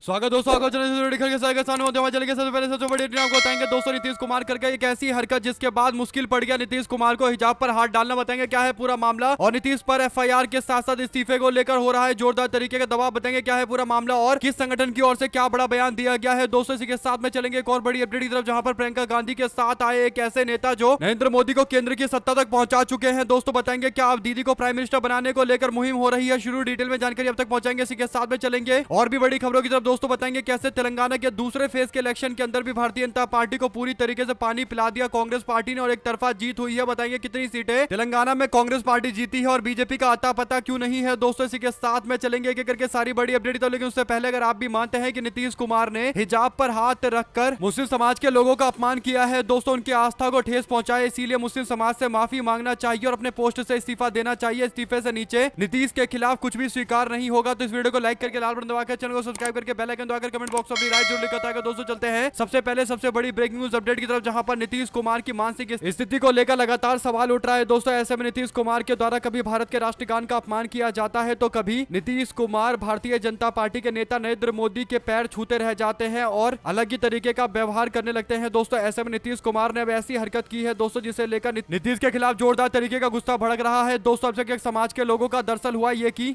स्वागत दोस्तों, आपको चैनल के सबसे पहले सबसे बड़ी अपडेट आपको बताएंगे। दोस्तों नीतीश कुमार करके एक ऐसी हरकत जिसके बाद मुश्किल पड़ गया नीतीश कुमार को हिजाब पर हाथ डालना। बताएंगे क्या है पूरा मामला, और नीतीश पर एफआईआर के साथ साथ इस्तीफे को लेकर हो रहा है जोरदार तरीके का दबाव। बताएंगे क्या है पूरा मामला और किस संगठन की ओर से क्या बड़ा बयान दिया गया है। दोस्तों इसी के साथ में चलेंगे एक और बड़ी अपडेट की तरफ, जहां पर प्रियंका गांधी के साथ आए एक ऐसे नेता जो नरेंद्र मोदी को केंद्र की सत्ता तक पहुंचा चुके हैं। दोस्तों बताएंगे क्या अब दीदी को प्राइम मिनिस्टर बनाने को लेकर मुहिम हो रही है शुरू। डिटेल में जानकारी अब तक पहुंचाएंगे। इसी के साथ में चलेंगे और भी बड़ी खबरों की तरफ। दोस्तों बताएंगे कैसे तेलंगाना के दूसरे फेज के इलेक्शन के अंदर भी भारतीय जनता पार्टी को पूरी तरीके से पानी पिला दिया कांग्रेस पार्टी ने, और एक तरफा जीत हुई है। बताएंगे कितनी सीटें तेलंगाना में कांग्रेस पार्टी जीती है और बीजेपी का आता पता क्यों नहीं है। दोस्तों इसी के साथ में चलेंगे एक करके सारी बड़ी अपडेट। तो लेकिन उससे पहले अगर आप भी मानते हैं कि नीतीश कुमार ने हिजाब पर हाथ रखकर मुस्लिम समाज के लोगों का अपमान किया है, दोस्तों उनकी आस्था को ठेस पहुंचाए, इसीलिए मुस्लिम समाज से माफी मांगना चाहिए और अपने पोस्ट से इस्तीफा देना चाहिए। इस्तीफे से नीचे नीतीश के खिलाफ कुछ भी स्वीकार नहीं होगा। तो इस वीडियो को लाइक करके लाल बटन दबाकर चैनल को सब्सक्राइब करके बेल आइकन दबाकर कमेंट बॉक्स में अपनी राय जरूर लिखा था। दोस्तों चलते हैं सबसे पहले सबसे बड़ी ब्रेकिंग न्यूज अपडेट की तरफ, जहां पर नीतीश कुमार की मानसिक स्थिति को लेकर लगातार सवाल उठ रहा है। दोस्तों ऐसे में नीतीश कुमार के द्वारा कभी भारत के राष्ट्रगान का अपमान किया जाता है तो कभी नीतीश कुमार भारतीय जनता पार्टी के नेता नरेंद्र मोदी के पैर छूते रह जाते हैं और अलग ही तरीके का व्यवहार करने लगते हैं। दोस्तों ऐसे में नीतीश कुमार ने अब ऐसी हरकत की है दोस्तों जिसे लेकर नीतीश के खिलाफ जोरदार तरीके का गुस्सा भड़क रहा है। दोस्तों अब तक समाज के लोगों का दरअसल हुआ ये कि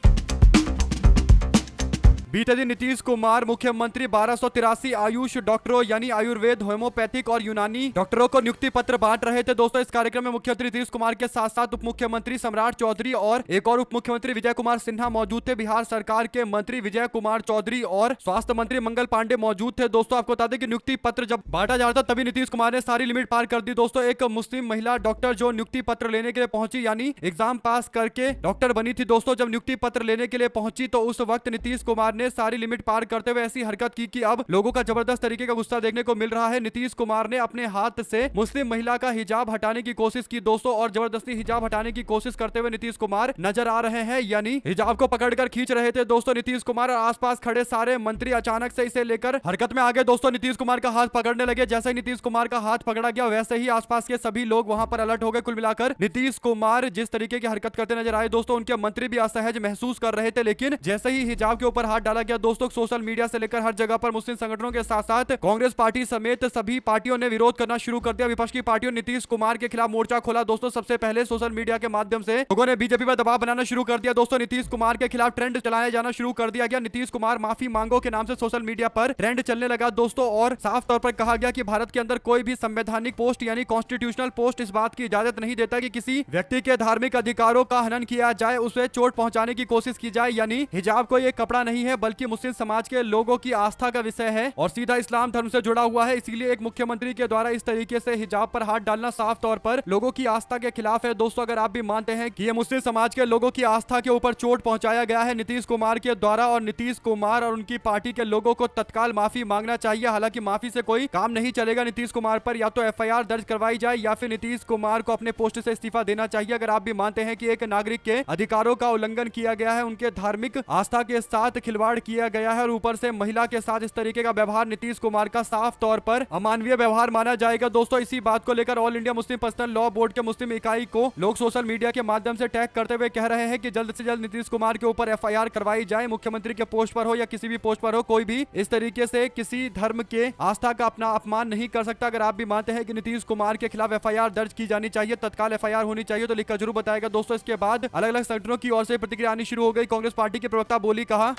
बीते दिन नीतीश कुमार मुख्यमंत्री 1283 आयुष डॉक्टरों यानी आयुर्वेद, होम्योपैथिक और यूनानी डॉक्टरों को नियुक्ति पत्र बांट रहे थे। दोस्तों इस कार्यक्रम में मुख्यमंत्री नीतीश कुमार के साथ साथ उप मुख्यमंत्री सम्राट चौधरी और एक और उप मुख्यमंत्री विजय कुमार सिन्हा मौजूद थे। बिहार सरकार के मंत्री विजय कुमार चौधरी और स्वास्थ्य मंत्री मंगल पांडे मौजूद थे। दोस्तों आपको बता दें कि नियुक्ति पत्र जब बांटा जा रहा था तभी नीतीश कुमार ने सारी लिमिट पार कर दी। दोस्तों एक मुस्लिम महिला डॉक्टर जो नियुक्ति पत्र लेने के लिए पहुंची यानी एग्जाम पास करके डॉक्टर बनी थी, दोस्तों जब नियुक्ति पत्र लेने के लिए पहुंची तो उस वक्त नीतीश कुमार ने सारी लिमिट पार करते हुए ऐसी हरकत की कि अब लोगों का जबरदस्त तरीके का गुस्सा देखने को मिल रहा है। नीतीश कुमार ने अपने हाथ से मुस्लिम महिला का हिजाब हटाने की कोशिश की दोस्तों, और जबरदस्ती हिजाब हटाने की कोशिश करते हुए नीतीश कुमार नजर आ रहे हैं, यानी हिजाब को पकड़कर खींच रहे थे। दोस्तों नीतीश कुमार और आसपास खड़े सारे मंत्री अचानक से इसे लेकर हरकत में आ गए। दोस्तों नीतीश कुमार का हाथ पकड़ने लगे। जैसे ही नीतीश कुमार का हाथ पकड़ा गया वैसे ही आसपास के सभी लोग वहां पर अलर्ट हो गए। कुल मिलाकर नीतीश कुमार जिस तरीके की हरकत करते नजर आए दोस्तों उनके मंत्री भी असहज महसूस कर रहे थे, लेकिन जैसे ही हिजाब के ऊपर हाथ डाला गया दोस्तों सोशल मीडिया से लेकर हर जगह पर मुस्लिम संगठनों के साथ साथ कांग्रेस पार्टी समेत सभी पार्टियों ने विरोध करना शुरू कर दिया। विपक्ष की पार्टियों ने नीतीश कुमार के खिलाफ मोर्चा खोला। दोस्तों सबसे पहले सोशल मीडिया के माध्यम से लोगों ने बीजेपी पर दबाव बनाना शुरू कर दिया। दोस्तों नीतीश कुमार के खिलाफ ट्रेंड चलाया जाना शुरू कर दिया गया। नीतीश कुमार माफी मांगो के नाम से सोशल मीडिया पर ट्रेंड चलने लगा दोस्तों, और साफ तौर पर कहा गया कि भारत के अंदर कोई भी संवैधानिक पोस्ट यानी कॉन्स्टिट्यूशनल पोस्ट इस बात की इजाजत नहीं देता कि किसी व्यक्ति के धार्मिक अधिकारों का हनन किया जाए, उसे चोट पहुंचाने की कोशिश की जाए। यानी हिजाब कोई एक कपड़ा नहीं है बल्कि मुस्लिम समाज के लोगों की आस्था का विषय है और सीधा इस्लाम धर्म से जुड़ा हुआ है। इसीलिए एक मुख्यमंत्री के द्वारा इस तरीके से हिजाब पर हाथ डालना साफ तौर पर लोगों की आस्था के खिलाफ है। दोस्तों अगर आप भी मानते हैं कि ये मुस्लिम समाज के लोगों की आस्था के ऊपर चोट पहुंचाया गया है नीतीश कुमार के द्वारा, और नीतीश कुमार और उनकी पार्टी के लोगों को तत्काल माफी मांगना चाहिए। हालांकि माफी से कोई काम नहीं चलेगा। नीतीश कुमार पर या तो एफआईआर दर्ज करवाई जाए या फिर नीतीश कुमार को अपने पोस्ट से इस्तीफा देना चाहिए। अगर आप भी मानते हैं कि एक नागरिक के अधिकारों का उल्लंघन किया गया है, उनके धार्मिक आस्था के साथ खिलवाड़ किया गया है और ऊपर से महिला के साथ इस तरीके का व्यवहार नीतीश कुमार का साफ तौर पर अमानवीय व्यवहार माना जाएगा। दोस्तों इसी बात को लेकर all India Muslim personal law board के मुस्लिम इकाई को लोग सोशल मीडिया के माध्यम से टैग करते हुए कह रहे हैं कि जल्द से जल्द नीतीश कुमार के ऊपर एफआईआर करवाई जाए। मुख्यमंत्री के पोस्ट पर हो या किसी भी पोस्ट पर हो, कोई भी इस तरीके से किसी धर्म के आस्था का अपना अपमान नहीं कर सकता। अगर आप भी मानते हैं कि नीतीश कुमार के खिलाफ एफआईआर दर्ज की जानी चाहिए, तत्काल एफआईआर होनी चाहिए, तो लिखकर जरूर बताएगा। दोस्तों इसके बाद अलग अलग संगठनों की ओर से प्रतिक्रिया आनी शुरू हो गई। कांग्रेस पार्टी के प्रवक्ता बोली कहा,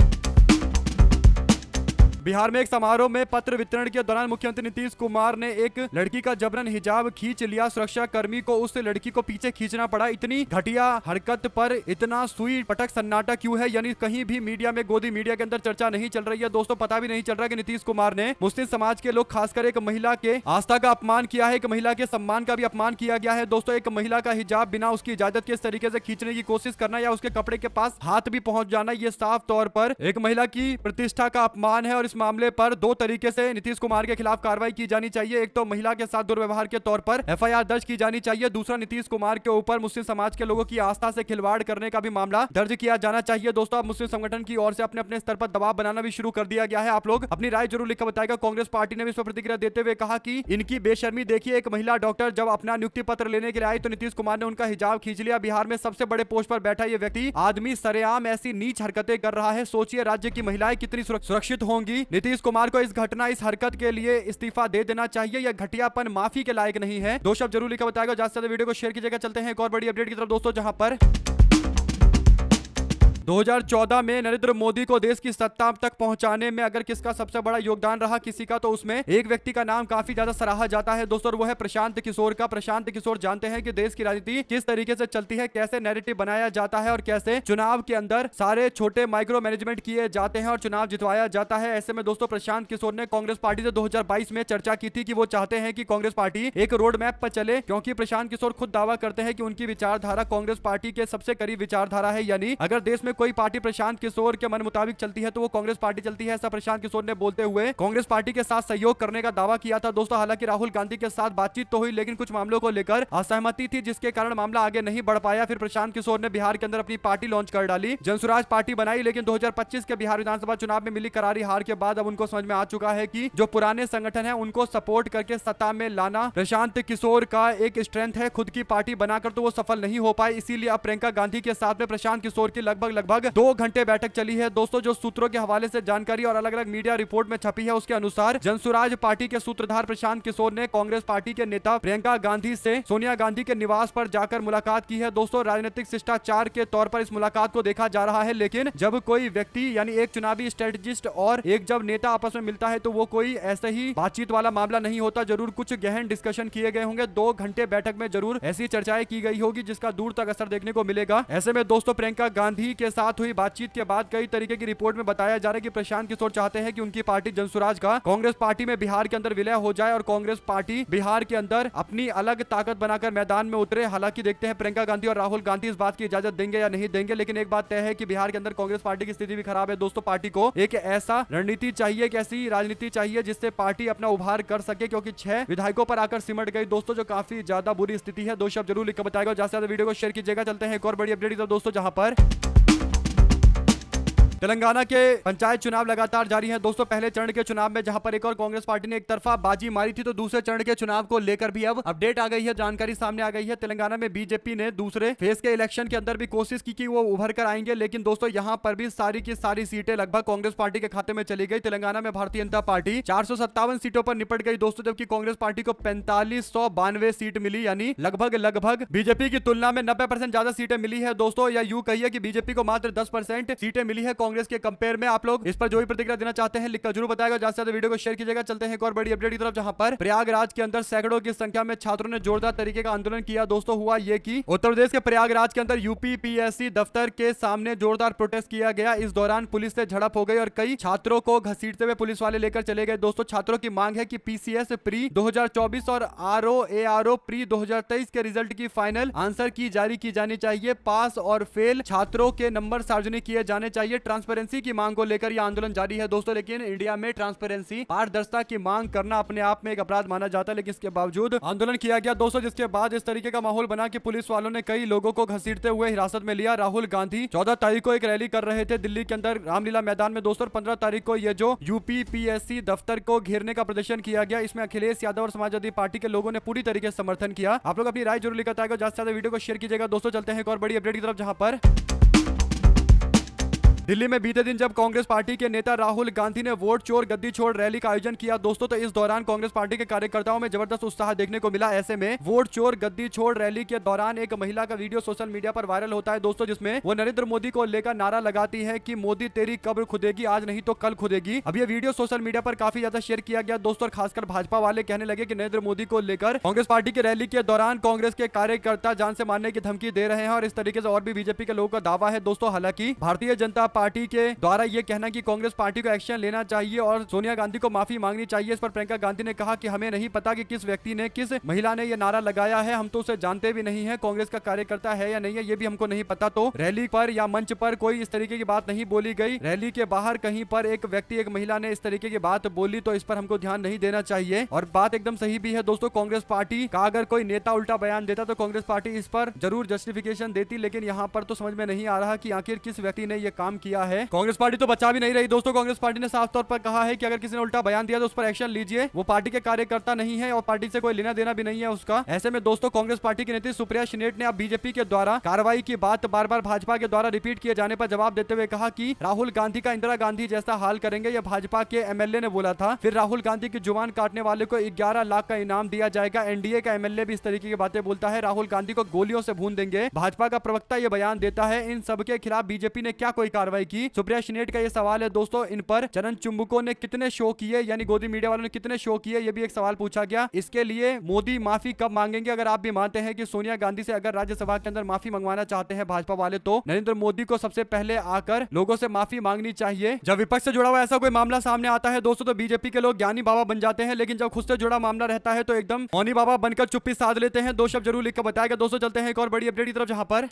बिहार में एक समारोह में पत्र वितरण के दौरान मुख्यमंत्री नीतीश कुमार ने एक लड़की का जबरन हिजाब खींच लिया। सुरक्षा कर्मी को उस लड़की को पीछे खींचना पड़ा। इतनी घटिया हरकत पर इतना सुई पटक सन्नाटा क्यों है, यानी कहीं भी मीडिया में गोदी मीडिया के अंदर चर्चा नहीं चल रही है। दोस्तों पता भी नहीं चल रहा कि नीतीश कुमार ने मुस्लिम समाज के लोग खासकर एक महिला के आस्था का अपमान किया है, एक महिला के सम्मान का भी अपमान किया गया है। दोस्तों एक महिला का हिजाब बिना उसकी इजाजत के इस तरीके से खींचने की कोशिश करना या उसके कपड़े के पास हाथ भी पहुंच जाना, ये साफ तौर पर एक महिला की प्रतिष्ठा का अपमान है। और इस मामले पर दो तरीके से नीतीश कुमार के खिलाफ कार्रवाई की जानी चाहिए। एक तो महिला के साथ दुर्व्यवहार के तौर पर एफआईआर दर्ज की जानी चाहिए। दूसरा नीतीश कुमार के ऊपर मुस्लिम समाज के लोगों की आस्था से खिलवाड़ करने का भी मामला दर्ज किया जाना चाहिए। दोस्तों अब मुस्लिम संगठन की ओर से अपने अपने स्तर पर दबाव बनाना भी शुरू कर दिया गया है। आप लोग अपनी राय जरूर लिखकर बताएगा। कांग्रेस पार्टी ने भी इस पर प्रतिक्रिया देते हुए कहा कि इनकी बेशर्मी देखिए, एक महिला डॉक्टर जब अपना नियुक्ति पत्र लेने के लिए आई तो नीतीश कुमार ने उनका हिजाब खींच लिया। बिहार में सबसे बड़े पोस्ट पर बैठा ये व्यक्ति आदमी सरेआम ऐसी नीच हरकतें कर रहा है। सोचिए राज्य की महिलाएं कितनी सुरक्षित होंगी कि नीतीश कुमार को इस हरकत के लिए इस्तीफा दे देना चाहिए। यह घटियापन माफी के लायक नहीं है। दो शब्द जरूर लिखा बताएगा। ज्यादा से ज्यादा वीडियो को शेयर कीजिएगा। चलते हैं एक और बड़ी अपडेट की तरफ दोस्तों, जहां पर 2014 में नरेंद्र मोदी को देश की सत्ता तक पहुंचाने में अगर किसका सबसे बड़ा योगदान रहा किसी का, तो उसमें एक व्यक्ति का नाम काफी ज्यादा सराहा जाता है दोस्तों, और वो है प्रशांत किशोर का। प्रशांत किशोर जानते हैं कि देश की राजनीति किस तरीके से चलती है, कैसे नैरेटिव बनाया जाता है और कैसे चुनाव के अंदर सारे छोटे माइक्रो मैनेजमेंट किए जाते हैं और चुनाव जितवाया जाता है। ऐसे में दोस्तों प्रशांत किशोर ने कांग्रेस पार्टी से 2022 में चर्चा की थी कि वो चाहते हैं कि कांग्रेस पार्टी एक रोड मैप पर चले, क्योंकि प्रशांत किशोर खुद दावा करते हैं कि उनकी विचारधारा कांग्रेस पार्टी के सबसे करीब विचारधारा है। यानी अगर देश में कोई पार्टी प्रशांत किशोर के मन मुताबिक चलती है तो वो कांग्रेस पार्टी चलती है। ऐसा प्रशांत किशोर ने बोलते हुए कांग्रेस पार्टी के साथ सहयोग करने का दावा किया था दोस्तों। हालांकि राहुल गांधी के साथ बातचीत तो हुई, लेकिन कुछ मामलों को लेकर असहमति थी, जिसके कारण मामला आगे नहीं बढ़ पाया। फिर प्रशांत किशोर ने बिहार के अंदर अपनी पार्टी लॉन्च कर डाली, जनसुराज पार्टी बनाई। लेकिन 2025 के बिहार विधानसभा चुनाव में मिली करारी हार के बाद अब उनको समझ में आ चुका है कि जो पुराने संगठन है उनको सपोर्ट करके सत्ता में लाना प्रशांत किशोर का एक स्ट्रेंथ है। खुद की पार्टी बनाकर तो वो सफल नहीं हो पाए, इसीलिए अब प्रियंका गांधी के साथ में प्रशांत किशोर की लगभग 2 घंटे बैठक चली है दोस्तों। जो सूत्रों के हवाले से जानकारी और अलग अलग मीडिया रिपोर्ट में छपी है उसके अनुसार जनसुराज पार्टी के सूत्रधार प्रशांत किशोर ने कांग्रेस पार्टी के नेता प्रियंका गांधी से सोनिया गांधी के निवास पर जाकर मुलाकात की है दोस्तों। राजनीतिक शिष्टाचार के तौर पर इस मुलाकात को देखा जा रहा है, लेकिन जब कोई व्यक्ति यानी एक चुनावी स्ट्रेटेजिस्ट और एक जब नेता आपस में मिलता है तो वो कोई ऐसे ही बातचीत वाला मामला नहीं होता। जरूर कुछ गहन डिस्कशन किए गए होंगे। 2 घंटे बैठक में जरूर ऐसी चर्चाएं की गई होगी जिसका दूर तक असर देखने को मिलेगा। ऐसे में दोस्तों प्रियंका गांधी के साथ हुई बातचीत के बाद कई तरीके की रिपोर्ट में बताया जा रहा है कि प्रशांत किशोर चाहते हैं कि उनकी पार्टी जनसुराज का कांग्रेस पार्टी में बिहार के अंदर विलय हो जाए और कांग्रेस पार्टी बिहार के अंदर अपनी अलग ताकत बनाकर मैदान में उतरे। हालांकि देखते हैं प्रियंका गांधी और राहुल गांधी इस बात की इजाजत देंगे या नहीं देंगे, लेकिन एक बात तय है कि बिहार के अंदर कांग्रेस पार्टी की स्थिति भी खराब है दोस्तों। पार्टी को एक ऐसा रणनीति चाहिए, एक ऐसी राजनीति चाहिए जिससे पार्टी अपना उभार कर सके, क्योंकि 6 विधायकों पर आकर सिमट गई दोस्तों, जो काफी ज्यादा बुरी स्थिति है। 2 शब्द जरूर लिखकर बताएगा। ज्यादा से ज्यादा वीडियो को शेयर कीजिएगा। चलते हैं एक और बड़ी अपडेट दोस्तों, जहां पर तेलंगाना के पंचायत चुनाव लगातार जारी हैं दोस्तों। पहले चरण के चुनाव में जहां पर एक और कांग्रेस पार्टी ने एक तरफा बाजी मारी थी, तो दूसरे चरण के चुनाव को लेकर भी अब अपडेट आ गई है, जानकारी सामने आ गई है। तेलंगाना में बीजेपी ने दूसरे फेज के इलेक्शन के अंदर भी कोशिश की कि वो उभर कर आएंगे, लेकिन दोस्तों यहां पर भी सारी की सारी सीटें लगभग कांग्रेस पार्टी के खाते में चली गई। तेलंगाना में भारतीय जनता पार्टी 457 सीटों पर निपट गई दोस्तों, जबकि कांग्रेस पार्टी को 4592 सीट मिली, यानी लगभग बीजेपी की तुलना में 90% ज्यादा सीटें मिली है दोस्तों। या यूं कहिए कि बीजेपी को मात्र 10% सीटें मिली है कांग्रेस के कंपेयर में। आप लोग इस पर जो भी प्रतिक्रिया देना चाहते हैं लिखकर जरूर बताएगा। ज्यादा से ज्यादा वीडियो को शेयर कीजिएगा। चलते हैं एक और बड़ी अपडेट की तरफ, जहां पर प्रयागराज के अंदर सैकड़ों की संख्या में छात्रों ने जोरदार तरीके का आंदोलन किया दोस्तों। हुआ ये कि उत्तर प्रदेश के प्रयागराज के अंदर यूपीपीएससी दफ्तर के सामने जोरदार प्रोटेस्ट किया गया। इस दौरान पुलिस से झड़प हो गई और कई छात्रों को घसीटते हुए पुलिस वाले लेकर चले गए दोस्तों। छात्रों की मांग है कि पीसीएस प्री 2024 और आरओ प्री 2023 के रिजल्ट की फाइनल आंसर की जारी की जानी चाहिए। पास और फेल छात्रों के नंबर सार्वजनिक किए जाने चाहिए। ट्रांसपेरेंसी की मांग को लेकर यह आंदोलन जारी है दोस्तों। लेकिन इंडिया में ट्रांसपेरेंसी पारदर्शिता की मांग करना अपने आप में एक अपराध माना जाता है, लेकिन इसके बावजूद आंदोलन किया गया दोस्तों, जिसके बाद इस तरीके का माहौल बना कि पुलिस वालों ने कई लोगों को घसीटते हुए हिरासत में लिया। राहुल गांधी 14 तारीख को एक रैली कर रहे थे दिल्ली के अंदर रामलीला मैदान में दोस्तों। 15 तारीख को ये जो यूपीपीएससी दफ्तर को घेरने का प्रदर्शन किया गया, इसमें अखिलेश यादव और समाजवादी पार्टी के लोगों ने पूरी तरीके से समर्थन किया। आप लोग अपनी राय जरूर लिखकर बताएगा। ज्यादा से ज्यादा वीडियो को शेयर कीजिएगा दोस्तों। चलते हैं एक और बड़ी अपडेट की तरफ, जहां पर दिल्ली में बीते दिन जब कांग्रेस पार्टी के नेता राहुल गांधी ने वोट चोर गद्दी छोड़ रैली का आयोजन किया दोस्तों, तो इस दौरान कांग्रेस पार्टी के कार्यकर्ताओं में जबरदस्त उत्साह देखने को मिला। ऐसे में वोट चोर गद्दी छोड़ रैली के दौरान एक महिला का वीडियो सोशल मीडिया पर वायरल होता है दोस्तों, जिसमें वो नरेंद्र मोदी को लेकर नारा लगाती है कि मोदी तेरी कब्र खुदेगी, आज नहीं तो कल खुदेगी। अब ये वीडियो सोशल मीडिया पर काफी ज्यादा शेयर किया गया दोस्तों, और खासकर भाजपा वाले कहने लगे कि नरेंद्र मोदी को लेकर कांग्रेस पार्टी की रैली के दौरान कांग्रेस के कार्यकर्ता जान से मारने की धमकी दे रहे हैं, और इस तरीके से और भी बीजेपी के लोगों का दावा है दोस्तों। हालांकि भारतीय जनता पार्टी के द्वारा ये कहना कि कांग्रेस पार्टी को एक्शन लेना चाहिए और सोनिया गांधी को माफी मांगनी चाहिए। इस पर प्रियंका गांधी ने कहा कि हमें नहीं पता कि किस व्यक्ति ने, किस महिला ने यह नारा लगाया है, हम तो उसे जानते भी नहीं है, कांग्रेस का कार्यकर्ता है या नहीं है ये भी हमको नहीं पता। तो रैली पर या मंच पर कोई इस तरीके की बात नहीं बोली गई। रैली के बाहर कहीं पर एक व्यक्ति, एक महिला ने इस तरीके की बात बोली, तो इस पर हमको ध्यान नहीं देना चाहिए। और बात एकदम सही भी है दोस्तों। कांग्रेस पार्टी का अगर कोई नेता उल्टा बयान देता तो कांग्रेस पार्टी इस पर जरूर जस्टिफिकेशन देती, लेकिन यहाँ पर तो समझ में नहीं आ रहा कि आखिर किस व्यक्ति ने यह काम किया है। कांग्रेस पार्टी तो बचा भी नहीं रही दोस्तों। कांग्रेस पार्टी ने साफ तौर पर कहा है कि अगर किसी ने उल्टा बयान दिया तो उस पर एक्शन लीजिए। वो पार्टी के कार्यकर्ता नहीं है और पार्टी से कोई लेना देना भी नहीं है उसका। ऐसे में दोस्तों कांग्रेस पार्टी की नेत्री सुप्रिया श्रीनेट ने अब बीजेपी के द्वारा कार्रवाई की बात बार बार भाजपा के द्वारा रिपीट किए जाने पर जवाब देते हुए कहा कि राहुल गांधी का इंदिरा गांधी जैसा हाल करेंगे, यह भाजपा के एमएलए ने बोला था। फिर राहुल गांधी की जुबान काटने वाले को 11 लाख का इनाम दिया जाएगा। एनडीए का एमएलए भी इस तरीके की बातें बोलता है। राहुल गांधी को गोलियों से भून देंगे, भाजपा का प्रवक्ता यह बयान देता है। इन सब के खिलाफ बीजेपी ने क्या कोई कार्रवाई की? सुप्रिया श्रीनेट का यह सवाल है दोस्तों। इन पर चरण चुंबकों ने कितने शो किए, यानी गोदी मीडिया वालों ने कितने शो किए, यह भी एक सवाल पूछा गया। इसके लिए मोदी माफी कब मांगेंगे? अगर आप भी मानते हैं कि सोनिया गांधी से अगर राज्यसभा के अंदर माफी मंगवाना चाहते हैं भाजपा वाले, तो नरेंद्र मोदी को सबसे पहले आकर लोगों से माफी मांगनी चाहिए। जब विपक्ष से जुड़ा हुआ ऐसा कोई मामला सामने आता है दोस्तों तो बीजेपी के लोग ज्ञानी बाबा बन जाते हैं, लेकिन जब खुद से जुड़ा मामला रहता है तो एकदम मौनी बाबा बनकर चुप्पी साध लेते हैं। दो शब्द जरूर लिखकर बताएगा दोस्तों। चलते हैं एक और बड़ी अपडेट की तरफ, जहां पर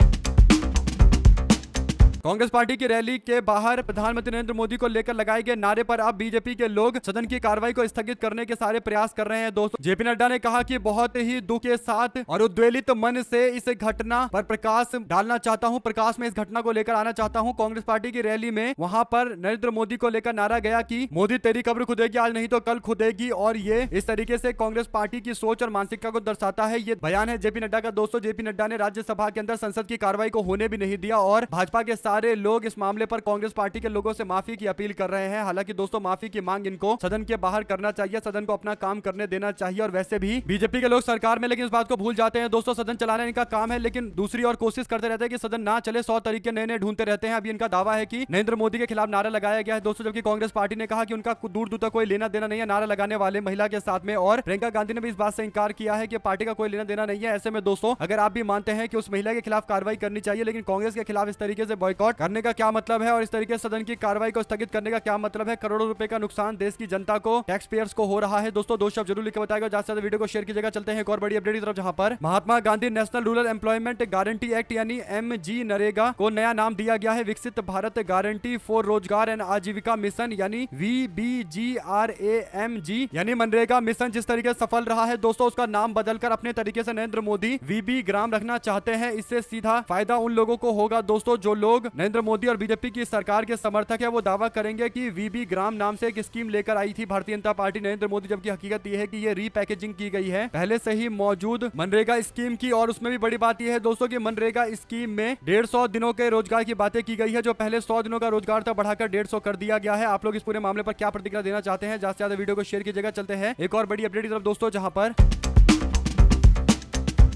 कांग्रेस पार्टी की रैली के बाहर प्रधानमंत्री नरेंद्र मोदी को लेकर लगाए गए नारे पर अब बीजेपी के लोग सदन की कार्रवाई को स्थगित करने के सारे प्रयास कर रहे हैं दोस्तों। जेपी नड्डा ने कहा कि बहुत ही दुख के साथ और उद्वेलित मन से इस घटना पर प्रकाश डालना चाहता हूं, प्रकाश में इस घटना को लेकर आना चाहता हूं। कांग्रेस पार्टी की रैली में वहां पर नरेंद्र मोदी को लेकर नारा गया कि मोदी तेरी कब्र खुदेगी आज नहीं तो कल खुदेगी, और ये इस तरीके से कांग्रेस पार्टी की सोच और मानसिकता को दर्शाता है। ये बयान है जेपी नड्डा का दोस्तों। जेपी नड्डा ने राज्यसभा के अंदर संसद की कार्रवाई को होने भी नहीं दिया और भाजपा के सारे लोग इस मामले पर कांग्रेस पार्टी के लोगों से माफी की अपील कर रहे हैं। हालांकि दोस्तों माफी की मांग इनको सदन के बाहर करना चाहिए, सदन को अपना काम करने देना चाहिए। और वैसे भी बीजेपी के लोग सरकार में, लेकिन इस बात को भूल जाते हैं दोस्तों, सदन चलाना इनका काम है, लेकिन दूसरी और कोशिश करते रहते हैं कि सदन ना चले। 100 तरीके नए नए ढूंढते रहते हैं। अभी इनका दावा है कि नरेंद्र मोदी के खिलाफ नारा लगाया गया है दोस्तों, जबकि कांग्रेस पार्टी ने कहा कि उनका दूर दूर तक कोई लेना देना नहीं है नारा लगाने वाले महिला के साथ में। और प्रियंका गांधी ने भी इस बात से इंकार किया है कि पार्टी का कोई लेना देना नहीं है। ऐसे में दोस्तों अगर आप भी मानते हैं कि उस महिला के खिलाफ कार्रवाई करनी चाहिए, लेकिन कांग्रेस के खिलाफ इस तरीके से बॉयकॉट करने का क्या मतलब है और इस तरीके से सदन की कार्रवाई को स्थगित करने का क्या मतलब है? करोड़ों रुपए का नुकसान देश की जनता को, टैक्स पेयर्स को हो रहा है दोस्तों। दो शब्द जरूर लिखकर बताएगा, ज्यादा से ज्यादा वीडियो को शेयर कीजिएगा। चलते हैं एक और बड़ी अपडेट की तरफ, जहां पर Mahatma Gandhi national rural employment guarantee act यानी एमजी नरेगा को नया नाम दिया गया है Viksit Bharat guarantee for Rozgar and Ajeevika mission यानी VBGRAMG यानी मनरेगा मिशन। जिस तरीके से सफल रहा है दोस्तों, उसका नाम बदलकर अपने तरीके से नरेंद्र मोदी VB ग्राम रखना चाहते हैं। इससे सीधा फायदा उन लोगों को होगा दोस्तों जो लोग नरेंद्र मोदी और बीजेपी की सरकार के समर्थक है। वो दावा करेंगे कि वीबी ग्राम नाम से एक स्कीम लेकर आई थी भारतीय जनता पार्टी नरेंद्र मोदी, जबकि हकीकत यह है कि ये रीपैकेजिंग की गई है पहले से ही मौजूद मनरेगा स्कीम की। और उसमें भी बड़ी बात यह है दोस्तों कि मनरेगा स्कीम में 150 दिनों के रोजगार की बातें की गई है। जो पहले 100 दिनों का रोजगार था बढ़ाकर 150 कर दिया गया है। आप लोग इस पूरे मामले पर क्या प्रतिक्रिया देना चाहते हैं? ज्यादा से ज्यादा वीडियो को शेयर कीजिएगा। चलते हैं एक और बड़ी अपडेट की तरफ दोस्तों, जहां पर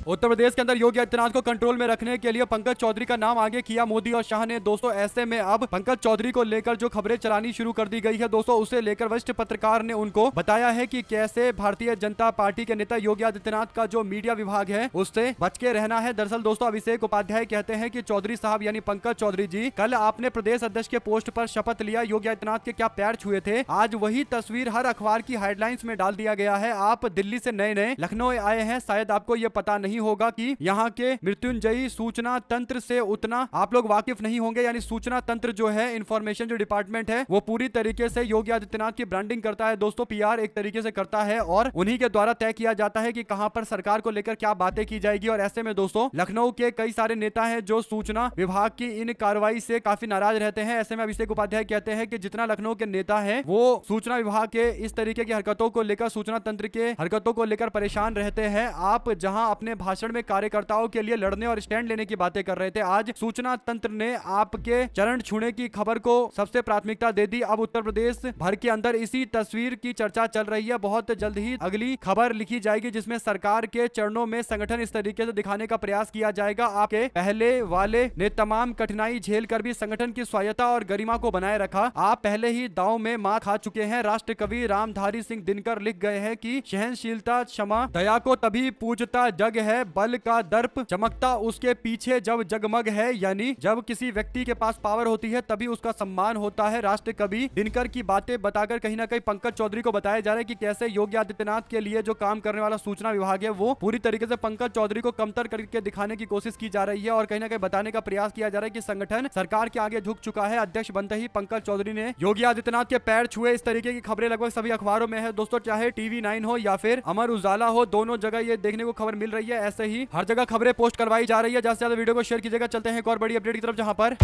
उत्तर प्रदेश के अंदर योगी आदित्यनाथ को कंट्रोल में रखने के लिए पंकज चौधरी का नाम आगे किया मोदी और शाह ने दोस्तों। ऐसे में अब पंकज चौधरी को लेकर जो खबरें चलानी शुरू कर दी गई है दोस्तों, उसे लेकर वरिष्ठ पत्रकार ने उनको बताया है कि कैसे भारतीय जनता पार्टी के नेता योगी आदित्यनाथ का जो मीडिया विभाग है उससे बच के रहना है। दरअसल दोस्तों अभिषेक उपाध्याय कहते हैं कि चौधरी साहब यानी पंकज चौधरी जी, कल आपने प्रदेश अध्यक्ष के पोस्ट पर शपथ लिया, योगी आदित्यनाथ के क्या पैर छुए थे? आज वही तस्वीर हर अखबार की हेडलाइंस में डाल दिया गया है। आप दिल्ली से नए नए लखनऊ आए हैं, शायद आपको यह पता नहीं होगा कि यहाँ के मृत्युंजयी सूचना तंत्र से उतना आप लोग वाकिफ नहीं होंगे। यानी सूचना तंत्र जो है, इंफॉर्मेशन जो डिपार्टमेंट है, वो पूरी तरीके से योगी आदित्यनाथ की ब्रांडिंग करता है दोस्तों। पीआर एक तरीके से करता है और उन्हीं के द्वारा तय किया जाता है कि कहां पर सरकार को लेकर क्या बातें की जाएगी। और ऐसे में दोस्तों लखनऊ के कई सारे नेता हैं जो सूचना विभाग की इन कार्रवाई से काफी नाराज रहते हैं। ऐसे में अभिषेक उपाध्याय कहते हैं कि जितना लखनऊ के नेता है वो सूचना विभाग के इस तरीके की हरकतों को लेकर, सूचना तंत्र के हरकतों को लेकर परेशान रहते हैं। आप जहां अपने भाषण में कार्यकर्ताओं के लिए लड़ने और स्टैंड लेने की बातें कर रहे थे, आज सूचना तंत्र ने आपके चरण छूने की खबर को सबसे प्राथमिकता दे दी। अब उत्तर प्रदेश भर के अंदर इसी तस्वीर की चर्चा चल रही है। बहुत जल्द ही अगली खबर लिखी जाएगी जिसमें सरकार के चरणों में संगठन इस तरीके से दिखाने का प्रयास किया जाएगा। आपके पहले वाले ने तमाम कठिनाई झेल कर भी संगठन की स्वायत्ता और गरिमा को बनाए रखा। आप पहले ही दांव में मार खा चुके हैं। राष्ट्र कवि रामधारी सिंह दिनकर लिख गए हैं कि सहनशीलता क्षमा दया को तभी पूजता जग है, बल का दर्प चमकता उसके पीछे जब जगमग है। यानी जब किसी व्यक्ति के पास पावर होती है तभी उसका सम्मान होता है। राष्ट्र कवि दिनकर की बातें बताकर कहीं ना कहीं पंकज चौधरी को बताया जा रहा है कि कैसे योगी आदित्यनाथ के लिए जो काम करने वाला सूचना विभाग है वो पूरी तरीके से पंकज चौधरी को कमतर करके दिखाने की कोशिश की जा रही है और कहीं ना कहीं बताने का प्रयास किया जा रहा है कि संगठन सरकार के आगे झुक चुका है। अध्यक्ष बनते ही पंकज चौधरी ने योगी आदित्यनाथ के पैर छुए, इस तरीके की खबरें लगभग सभी अखबारों में है दोस्तों, चाहे TV9 हो या फिर अमर उजाला हो, दोनों जगह ये देखने को खबर मिल रही है। ऐसे ही हर जगह खबरें पोस्ट करवाई जा रही है। ज्यादा से ज्यादा वीडियो को शेयर कीजिएगा। चलते हैं एक और बड़ी अपडेट की तरफ, जहां पर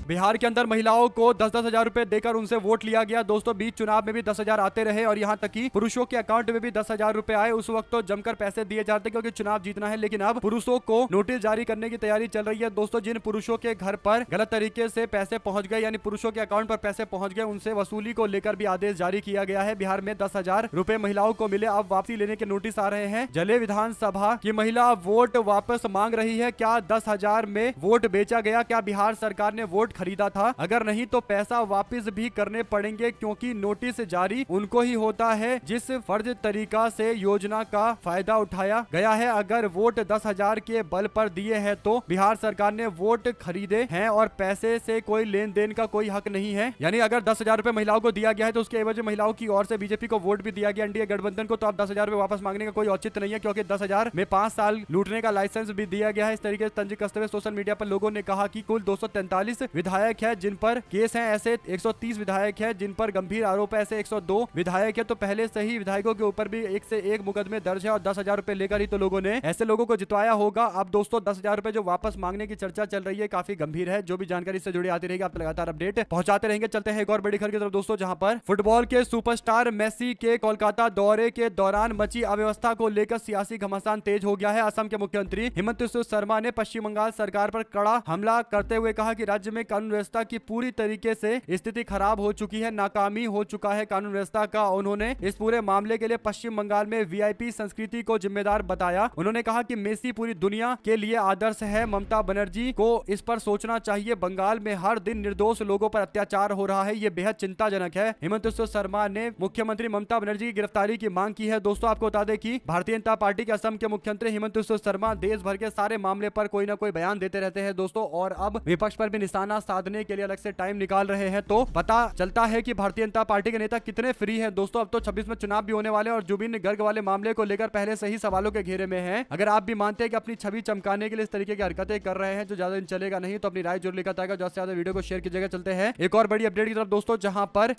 बिहार के अंदर महिलाओं को 10-10 हजार रुपए देकर उनसे वोट लिया गया दोस्तों। बीच चुनाव में भी 10,000 आते रहे और यहाँ तक कि पुरुषों के अकाउंट में भी 10,000 रुपए आए। उस वक्त तो जमकर पैसे दिए जाते क्योंकि चुनाव जीतना है, लेकिन अब पुरुषों को नोटिस जारी करने की तैयारी चल रही है दोस्तों। जिन पुरुषों के घर पर गलत तरीके से पैसे पहुंच गए, यानी पुरुषों के अकाउंट पर पैसे पहुंच गए, उनसे वसूली को लेकर भी आदेश जारी किया गया है। बिहार में 10,000 रुपए महिलाओं को मिले, अब वापसी लेने के नोटिस आ रहे हैं। जले विधानसभा की महिला वोट वापस मांग रही है। क्या 10,000 में वोट बेचा गया? क्या बिहार सरकार ने वोट खरीदा था? अगर नहीं तो पैसा वापस भी करने पड़ेंगे, क्योंकि नोटिस जारी उनको ही होता है जिस फर्ज तरीका से योजना का फायदा उठाया गया है। अगर वोट 10,000 के बल पर दिए हैं तो बिहार सरकार ने वोट खरीदे हैं और पैसे से कोई लेन देन का कोई हक नहीं है। यानी अगर 10,000 रुपए महिलाओं को दिया गया है तो उसके एवज में महिलाओं की ओर से बीजेपी को वोट भी दिया गया, एनडीए गठबंधन को, तो अब 10,000 रुपए वापस मांगने का कोई औचित्य नहीं है, क्योंकि 10,000 में 5 साल लूटने का लाइसेंस भी दिया गया है। इस तरीके से तंज कसते हुए सोशल मीडिया पर लोगों ने कहा कि कुल 243 विधायक है जिन पर केस है, ऐसे 130 विधायक है जिन पर गंभीर आरोप है, ऐसे 102 विधायक है। तो पहले से ही विधायकों के ऊपर भी एक से एक मुकदमे दर्ज है और 10,000 रुपए लेकर ही तो लोगों ने ऐसे लोगों को जितवाया होगा। अब दोस्तों 10,000 रुपए जो वापस मांगने की चर्चा चल रही है काफी गंभीर है। जो भी जानकारी से जुड़ी आती रहेगी आप लगातार अपडेट पहुंचाते रहेंगे। चलते हैं एक और बड़ी खबर की तरफ दोस्तों, जहां पर फुटबॉल के सुपरस्टार मेसी के कोलकाता दौरे के दौरान मची अव्यवस्था को लेकर सियासी घमासान तेज हो गया है। असम के मुख्यमंत्री हेमंत बिस्वा शर्मा ने पश्चिम बंगाल सरकार पर कड़ा हमला करते हुए कहा कि राज्य में कानून व्यवस्था की पूरी तरीके से स्थिति खराब हो चुकी है, नाकामी हो चुका है कानून व्यवस्था का। उन्होंने इस पूरे मामले के लिए पश्चिम बंगाल में वीआईपी संस्कृति को जिम्मेदार बताया। उन्होंने कहा कि मेसी पूरी दुनिया के लिए आदर्श है, ममता बनर्जी को इस पर सोचना चाहिए। बंगाल में हर दिन निर्दोष लोगों पर अत्याचार हो रहा है, ये बेहद चिंताजनक है। हेमंत बिस्वा शर्मा ने मुख्यमंत्री ममता बनर्जी की गिरफ्तारी की मांग की है। दोस्तों आपको बता दें कि भारतीय जनता पार्टी के असम के मुख्यमंत्री हेमंत बिस्वा शर्मा देश भर के सारे मामले पर कोई ना कोई बयान देते रहते हैं दोस्तों, और अब विपक्ष पर भी निशाना साधने के लिए अलग से टाइम निकाल रहे हैं। तो पता चलता है कि भारतीय जनता पार्टी के नेता कितने फ्री हैं दोस्तों। अब तो 26 में चुनाव भी होने वाले और जुबिन गर्ग वाले मामले को लेकर पहले से ही सवालों के घेरे में है। अगर आप भी मानते हैं कि अपनी छवि चमकाने के लिए इस तरीके की हरकतें कर रहे हैं जो ज्यादा दिन चलेगा नहीं, तो अपनी राय जरूर लिखा जाएगा। ज्यादा से ज्यादा वीडियो को शेयर कीजिएगा। चलते हैं एक और बड़ी अपडेट की तरफ दोस्तों, जहां पर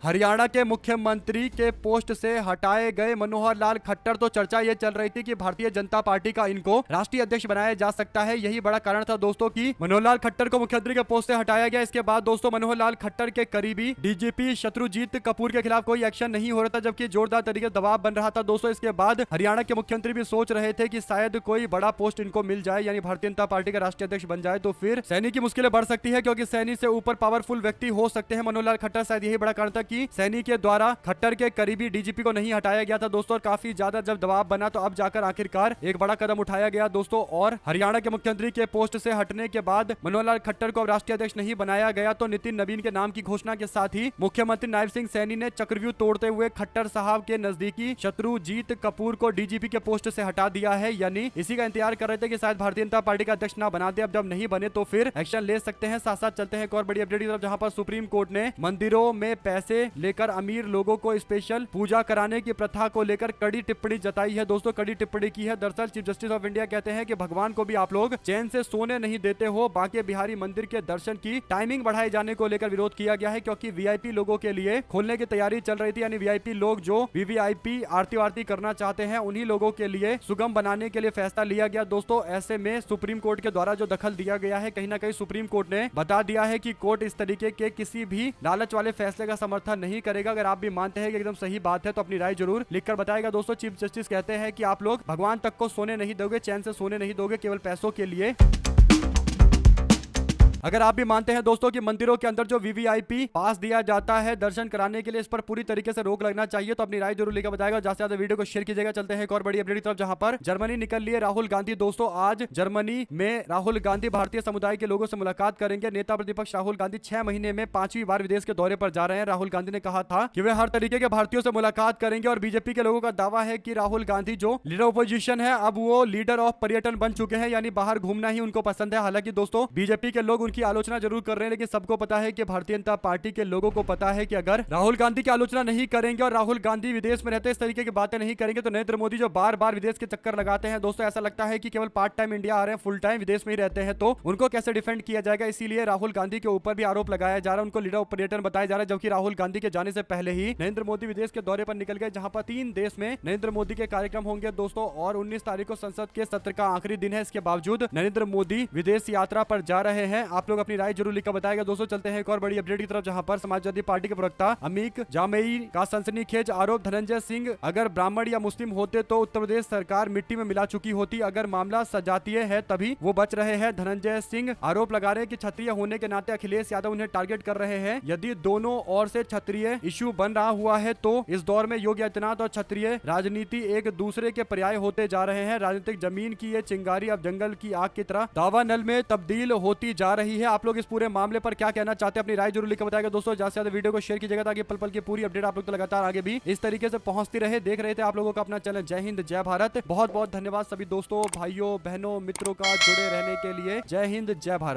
हरियाणा के मुख्यमंत्री के पोस्ट से हटाए गए मनोहर लाल खट्टर। तो चर्चा ये चल रही थी कि भारतीय जनता पार्टी का इनको राष्ट्रीय अध्यक्ष बनाया जा सकता है। यही बड़ा कारण था दोस्तों कि मनोहर लाल खट्टर को मुख्यमंत्री के पोस्ट से हटाया गया। इसके बाद दोस्तों मनोहर लाल खट्टर के करीबी डीजीपी शत्रुजीत कपूर के खिलाफ कोई एक्शन नहीं हो रहा था, जबकि जोरदार तरीके से दबाव बन रहा था दोस्तों। इसके बाद हरियाणा के मुख्यमंत्री भी सोच रहे थे कि शायद कोई बड़ा पोस्ट इनको मिल जाए, यानी भारतीय जनता पार्टी का राष्ट्रीय अध्यक्ष बन जाए, तो फिर सैनी की मुश्किलें बढ़ सकती है, क्योंकि सैनी से ऊपर पावरफुल व्यक्ति हो सकते हैं मनोहर लाल खट्टर। शायद यही बड़ा कारण था कि सैनी के द्वारा खट्टर के करीबी डीजीपी को नहीं हटाया गया था दोस्तों। और काफी ज्यादा जब दबाव बना तो अब जाकर आखिरकार एक बड़ा कदम उठाया गया दोस्तों। और हरियाणा के मुख्यमंत्री के पोस्ट से हटने के बाद मनोहर लाल खट्टर को अब राष्ट्रीय अध्यक्ष नहीं बनाया गया, तो नितिन नवीन के नाम की घोषणा के साथ ही मुख्यमंत्री नायब सिंह सैनी ने चक्रव्यूह तोड़ते हुए खट्टर साहब के नजदीकी शत्रुजीत कपूर को डीजीपी के पोस्ट से हटा दिया है। यानी इसी का इंतजार कर रहे थे कि शायद भारतीय जनता पार्टी का अध्यक्ष ना बना दे। अब जब नहीं बने तो फिर एक्शन ले सकते हैं। साथ साथ चलते हैं एक और बड़ी अपडेट की तरफ, जहां पर सुप्रीम कोर्ट ने मंदिरों में पैसे लेकर अमीर लोगों को स्पेशल पूजा कराने की प्रथा को लेकर कड़ी टिप्पणी जताई है दोस्तों। कड़ी टिप्पणी की है। दरअसल चीफ जस्टिस ऑफ इंडिया कहते हैं कि भगवान को भी आप लोग चैन से सोने नहीं देते हो। बांके बिहारी मंदिर के दर्शन की टाइमिंग बढ़ाए जाने को लेकर विरोध किया गया है, क्योंकि वीआईपी लोगों के लिए खोलने की तैयारी चल रही थी। यानी वीआईपी लोग जो वीवीआईपी आरती वारती करना चाहते हैं उन्हीं लोगों के लिए सुगम बनाने के लिए फैसला लिया गया दोस्तों। ऐसे में सुप्रीम कोर्ट के द्वारा जो दखल दिया गया है, कहीं ना कहीं सुप्रीम कोर्ट ने बता दिया है कि कोर्ट इस तरीके के किसी भी लालच वाले फैसले का समर्थन नहीं करेगा। अगर आप भी मानते हैं कि एकदम सही बात है तो अपनी राय जरूर लिखकर बताएगा दोस्तों। चीफ जस्टिस कहते हैं कि आप लोग भगवान तक को सोने नहीं दोगे, चैन से सोने नहीं दोगे केवल पैसों के लिए। अगर आप भी मानते हैं दोस्तों कि मंदिरों के अंदर जो वीवीआईपी पास दिया जाता है दर्शन कराने के लिए, इस पर पूरी तरीके से रोक लगना चाहिए, तो अपनी राय जरूर लेकर बताएगा। ज्यादा से ज्यादा वीडियो को शेयर कीजिएगा। चलते हैं एक और बड़ी अपडेट की तरफ, जहां पर जर्मनी निकल लिए राहुल गांधी दोस्तों। आज जर्मनी में राहुल गांधी भारतीय समुदाय के लोगों से मुलाकात करेंगे। नेता प्रतिपक्ष राहुल गांधी 6 महीने में 5वीं बार विदेश के दौरे पर जा रहे हैं। राहुल गांधी ने कहा था कि वे हर तरीके के भारतीयों से मुलाकात करेंगे, और बीजेपी के लोगों का दावा है कि राहुल गांधी जो लीडर ऑपोजिशन है अब वो लीडर ऑफ पर्यटन बन चुके हैं, यानी बाहर घूमना ही उनको पसंद है। हालांकि दोस्तों बीजेपी के लोग उनकी की आलोचना जरूर कर रहे हैं, लेकिन सबको पता है कि भारतीय जनता पार्टी के लोगों को पता है कि अगर राहुल गांधी की आलोचना नहीं करेंगे और राहुल गांधी विदेश में रहते इस तरीके की बातें नहीं करेंगे तो नरेंद्र मोदी जो बार बार विदेश के चक्कर लगाते हैं दोस्तों, ऐसा लगता है कि केवल पार्ट टाइम इंडिया आ रहे हैं, फुल टाइम विदेश में ही रहते हैं, तो उनको कैसे डिफेंड किया जाएगा। इसीलिए राहुल गांधी के ऊपर भी आरोप लगाया जा रहा है, उनको लीडर ऑफ पर्यटन बताया जा रहा है, जबकि राहुल गांधी के जाने से पहले ही नरेंद्र मोदी विदेश के दौरे पर निकल गए, जहां पर 3 देश में नरेंद्र मोदी के कार्यक्रम होंगे दोस्तों। और 19 तारीख को संसद के सत्र का आखिरी दिन है, इसके बावजूद नरेंद्र मोदी विदेश यात्रा पर जा रहे हैं। आप लोग अपनी राय जरूर लिखकर बताएगा दोस्तों। चलते हैं एक और बड़ी अपडेट की तरफ, जहां पर समाजवादी पार्टी के प्रवक्ता अमीक जामेई का सनसनीखेज आरोप, धनंजय सिंह अगर ब्राह्मण या मुस्लिम होते तो उत्तर प्रदेश सरकार मिट्टी में मिला चुकी होती, अगर मामला सजातीय है तभी वो बच रहे हैं। धनंजय सिंह आरोप लगा रहे हैं कि क्षत्रिय होने के नाते अखिलेश यादव उन्हें टारगेट कर रहे हैं। यदि दोनों ओर से क्षत्रिय इश्यू बन रहा हुआ है तो इस दौर में योगी आदित्यनाथ और क्षत्रिय राजनीति एक दूसरे के पर्याय होते जा रहे हैं। राजनीतिक जमीन की ये चिंगारी अब जंगल की आग की तरह दावा नल में तब्दील होती जा रही है। आप लोग इस पूरे मामले पर क्या कहना चाहते हैं, अपनी राय जरूर लिखकर बताएगा दोस्तों। ज्यादा से ज्यादा वीडियो को शेयर कीजिएगा ताकि पल पल की पूरी अपडेट आप लोग तो लगातार आगे भी इस तरीके से पहुंचती रहे। देख रहे थे आप लोगों का अपना चैनल जय हिंद जय भारत। बहुत बहुत धन्यवाद सभी दोस्तों, भाइयों, बहनों, मित्रों का जुड़े रहने के लिए। जय हिंद जय भारत।